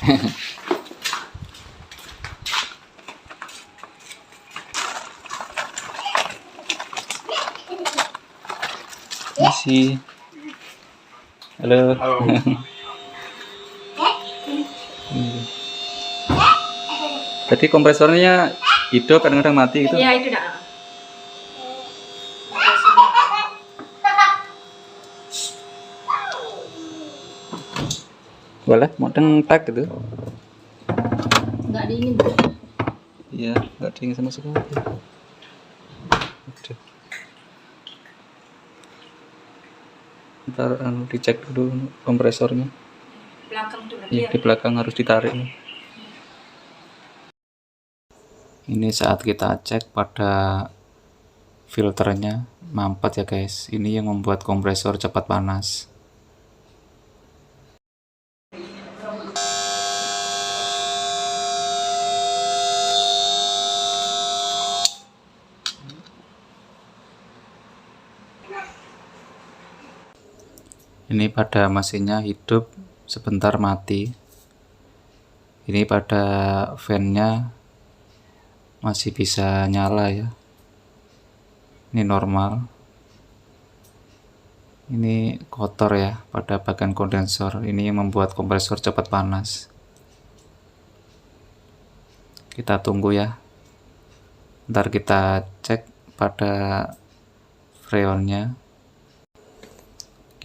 Isi. Halo. Jadi kompresornya hidup kadang-kadang mati gitu. Iya, itu dah. Boleh, mau tak gitu. Enggak dingin. Iya, nggak dingin sama sekali. Udah. Ntar dicek dulu kompresornya. Belakang tuh Iya, di belakang harus ditarik. Ini saat kita cek pada filternya mampet ya guys. Ini yang membuat kompresor cepat panas. Ini pada mesinnya hidup, sebentar mati. Ini pada fan-nya masih bisa nyala ya. Ini normal. Ini kotor ya pada bagian kondensor. Ini yang membuat kompresor cepat panas. Kita tunggu ya. Ntar kita cek pada freonnya.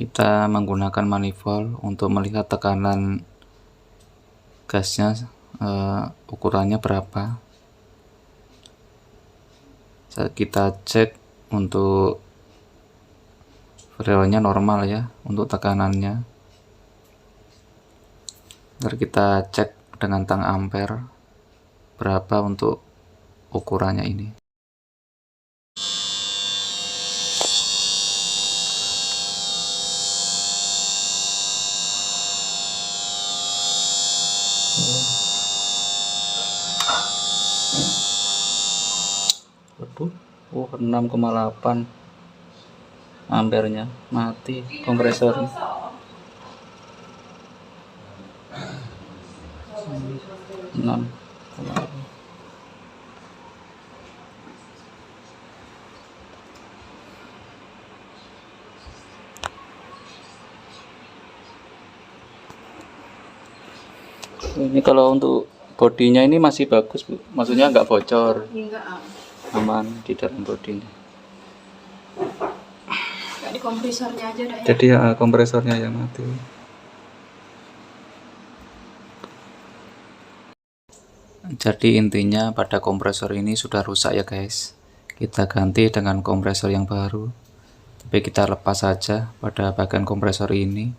Kita menggunakan manifold untuk melihat tekanan gasnya, ukurannya berapa. Saat kita cek untuk freonnya normal ya, untuk tekanannya. Ntar kita cek dengan tang ampere berapa untuk ukurannya ini. Waduh, 6,8 ampernya, mati kompresor. 6,8. Ini kalau untuk bodinya ini masih bagus Bu, maksudnya nggak bocor. Enggak. Aman di dalam bodinya. Enggak, di kompresornya aja dah ya. Jadi ya kompresornya yang mati. Jadi intinya pada kompresor ini sudah rusak ya guys. Kita ganti dengan kompresor yang baru. Tapi kita lepas saja pada bagian kompresor ini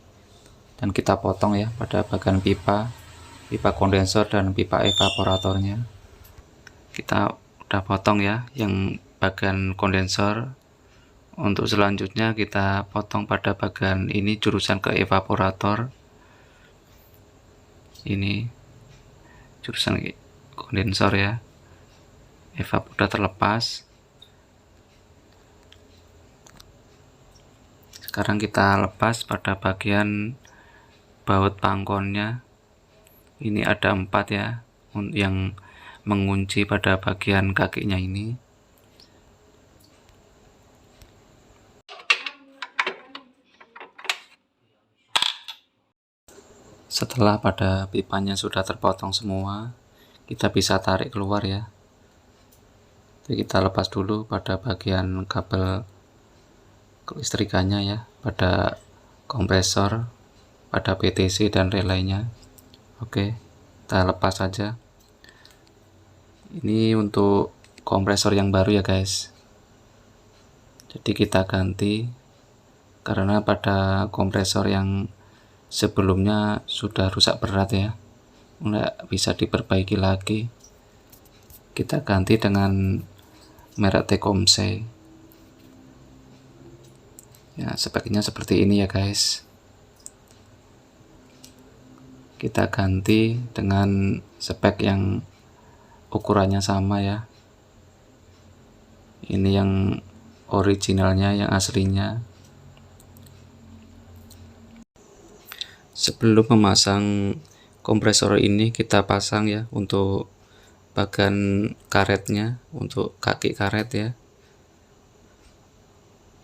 dan kita potong ya pada bagian pipa kondensor dan pipa evaporatornya. Kita udah potong ya yang bagian kondensor. Untuk selanjutnya kita potong pada bagian ini jurusan ke evaporator. Ini jurusan kondensor ya. Evap udah terlepas. Sekarang kita lepas pada bagian baut pangkonnya. Ini ada 4 ya yang mengunci pada bagian kakinya ini. Setelah pada pipanya sudah terpotong semua, kita bisa tarik keluar ya. Jadi kita lepas dulu pada bagian kabel kelistrikannya ya, pada kompresor, pada PTC dan relaynya. Oke, kita lepas saja. Ini untuk kompresor yang baru ya guys. Jadi kita ganti karena pada kompresor yang sebelumnya sudah rusak berat ya, nggak bisa diperbaiki lagi. Kita ganti dengan merek Tecumseh ya, speknya seperti ini ya guys. Kita ganti dengan spek yang ukurannya sama ya. Ini yang originalnya, yang aslinya. Sebelum memasang kompresor ini kita pasang ya untuk bagian karetnya, untuk kaki karet ya.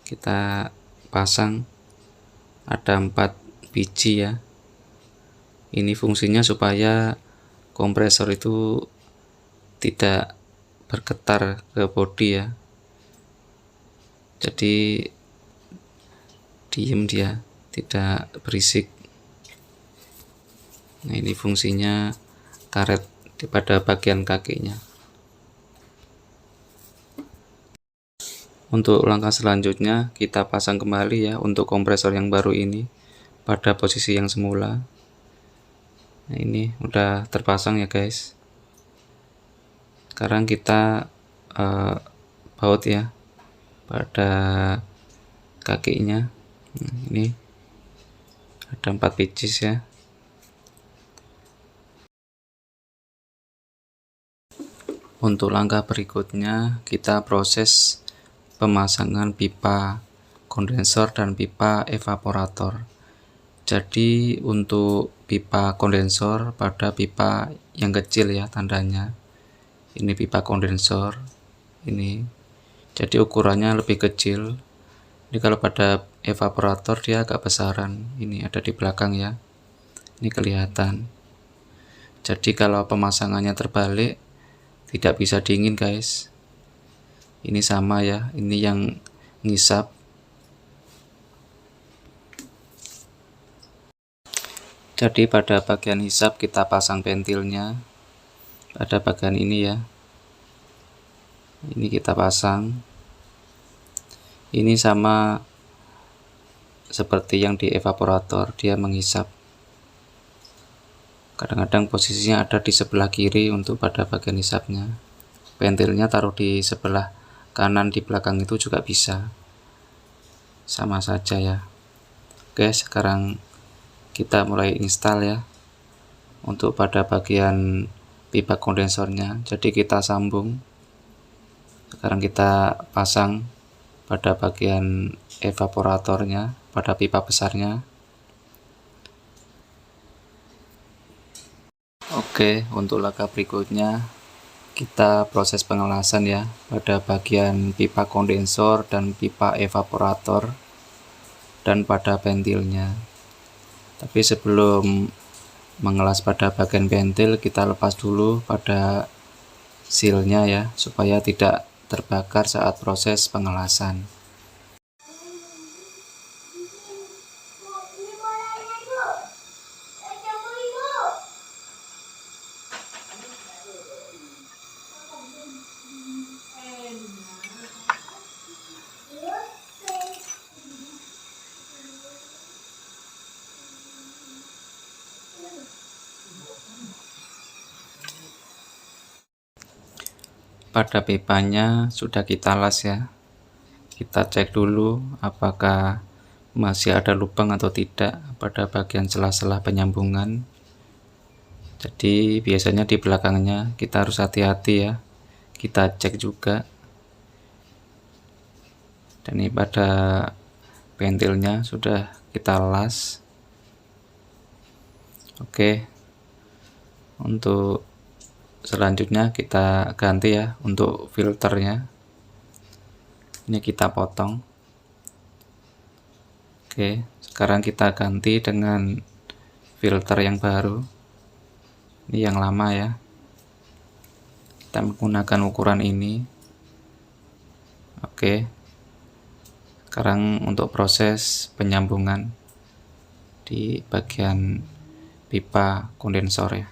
Kita pasang ada 4 biji ya. Ini fungsinya supaya kompresor itu tidak bergetar ke bodi ya. Jadi diem dia, tidak berisik. Nah, ini fungsinya karet pada bagian kakinya. Untuk langkah selanjutnya kita pasang kembali ya untuk kompresor yang baru ini pada posisi yang semula. Nah, ini udah terpasang ya guys. Sekarang kita baut ya pada kakinya. Nah, ini ada 4 biji ya. Untuk langkah berikutnya kita proses pemasangan pipa kondensor dan pipa evaporator. Jadi untuk pipa kondensor pada pipa yang kecil ya tandanya. Ini pipa kondensor ini. Jadi ukurannya lebih kecil. Ini kalau pada evaporator dia agak besaran. Ini ada di belakang ya. Ini kelihatan. Jadi kalau pemasangannya terbalik tidak bisa dingin guys. Ini sama ya, ini yang ngisap. Jadi pada bagian hisap kita pasang pentilnya pada bagian ini ya. Ini kita pasang. Ini sama seperti yang di evaporator, dia menghisap. Kadang-kadang posisinya ada di sebelah kiri untuk pada bagian hisapnya. Pentilnya taruh di sebelah kanan di belakang itu juga bisa. Sama saja ya. Oke, sekarang kita mulai install ya. Untuk pada bagian pipa kondensornya. Jadi kita sambung. Sekarang kita pasang pada bagian evaporatornya, pada pipa besarnya. Oke, untuk langkah berikutnya kita proses pengelasan ya pada bagian pipa kondensor dan pipa evaporator dan pada ventilnya. Tapi sebelum mengelas pada bagian ventil, kita lepas dulu pada sealnya ya supaya tidak terbakar saat proses pengelasan. Pada pipanya sudah kita las ya. Kita cek dulu apakah masih ada lubang atau tidak pada bagian sela-sela penyambungan. Jadi biasanya di belakangnya kita harus hati-hati ya. Kita cek juga. Dan ini pada ventilnya sudah kita las. Oke. Untuk selanjutnya kita ganti ya untuk filternya. Ini kita potong. Oke, sekarang kita ganti dengan filter yang baru. Ini yang lama ya. Kita menggunakan ukuran ini. Oke. Sekarang untuk proses penyambungan di bagian pipa kondensor ya.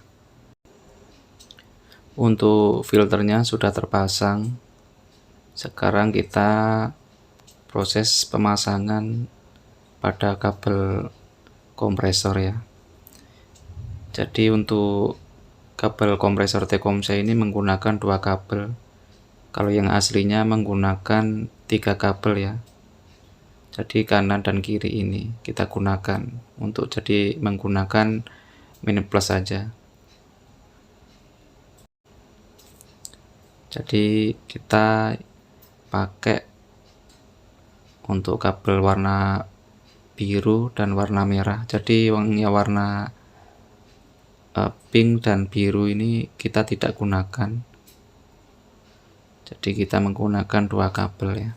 Untuk filternya sudah terpasang. Sekarang kita proses pemasangan pada kabel kompresor ya. Jadi untuk kabel kompresor Tecumseh ini menggunakan 2 kabel. Kalau yang aslinya menggunakan 3 kabel ya. Jadi kanan dan kiri ini kita gunakan untuk jadi menggunakan mini plus saja. Jadi kita pakai untuk kabel warna biru dan warna merah. Jadi yang warna pink dan biru ini kita tidak gunakan. Jadi kita menggunakan 2 kabel ya.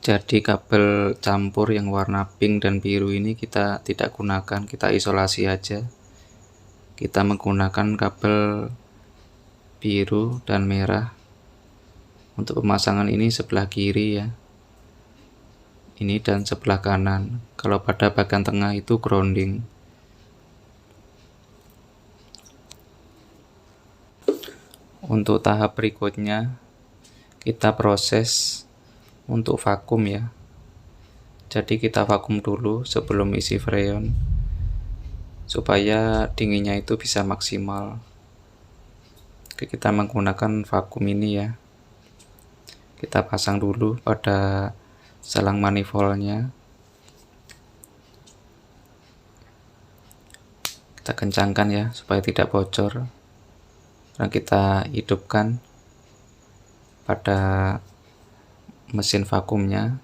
Jadi kabel campur yang warna pink dan biru ini kita tidak gunakan, kita isolasi aja. Kita menggunakan kabel biru dan merah. Untuk pemasangan ini sebelah kiri ya. Ini dan sebelah kanan. Kalau pada bagian tengah itu grounding. Untuk tahap berikutnya kita proses untuk vakum ya. Jadi kita vakum dulu sebelum isi freon supaya dinginnya itu bisa maksimal. Oke, kita menggunakan vakum ini ya. Kita pasang dulu pada selang manifoldnya. Kita kencangkan ya supaya tidak bocor. Dan kita hidupkan pada mesin vakumnya.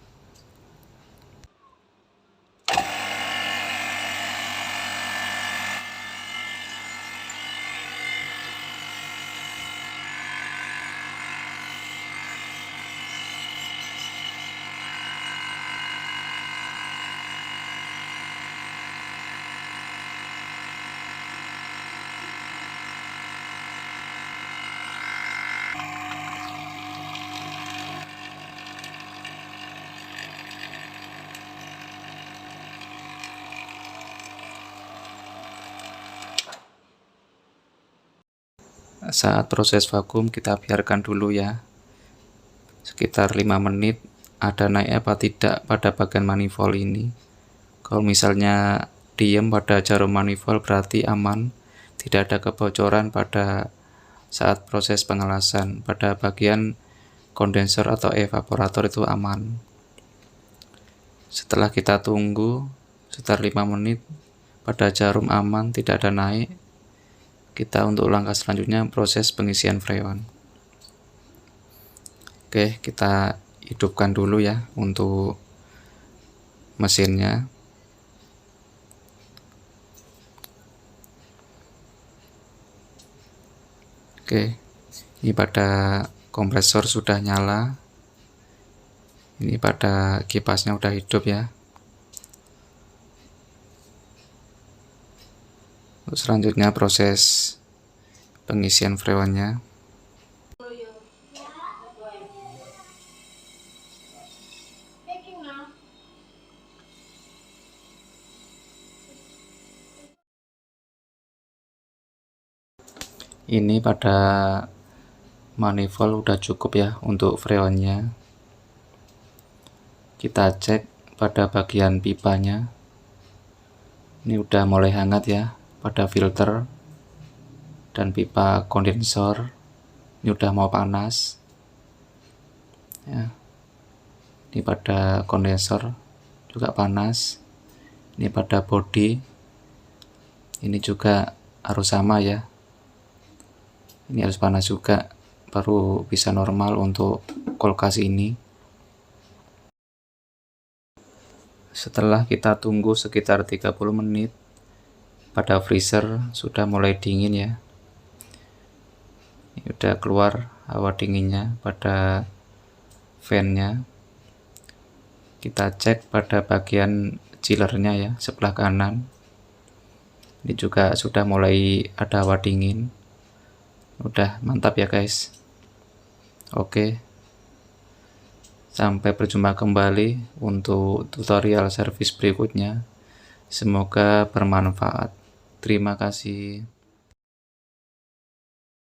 Saat proses vakum kita biarkan dulu ya, sekitar 5 menit. Ada naik apa tidak pada bagian manifold ini. Kalau misalnya diem pada jarum manifold berarti aman, tidak ada kebocoran pada saat proses pengelasan. Pada bagian kondensor atau evaporator itu aman. Setelah kita tunggu sekitar 5 menit, pada jarum aman, tidak ada naik. Kita untuk langkah selanjutnya proses pengisian freon. Oke, kita hidupkan dulu ya untuk mesinnya. Oke, ini pada kompresor sudah nyala. Ini pada kipasnya udah hidup ya. Selanjutnya proses pengisian freonnya. Ini pada manifold udah cukup ya untuk freonnya. Kita cek pada bagian pipanya. Ini udah mulai hangat ya pada filter dan pipa kondensor. Ini udah mau panas ya. Ini pada kondensor juga panas. Ini pada body ini juga harus sama ya. Ini harus panas juga baru bisa normal untuk kulkas ini. Setelah kita tunggu sekitar 30 menit, pada freezer sudah mulai dingin ya. Ini udah keluar hawa dinginnya pada fan-nya. Kita cek pada bagian chillernya ya, sebelah kanan. Ini juga sudah mulai ada hawa dingin. Udah mantap ya guys. Oke. Sampai berjumpa kembali untuk tutorial servis berikutnya. Semoga bermanfaat. Terima kasih.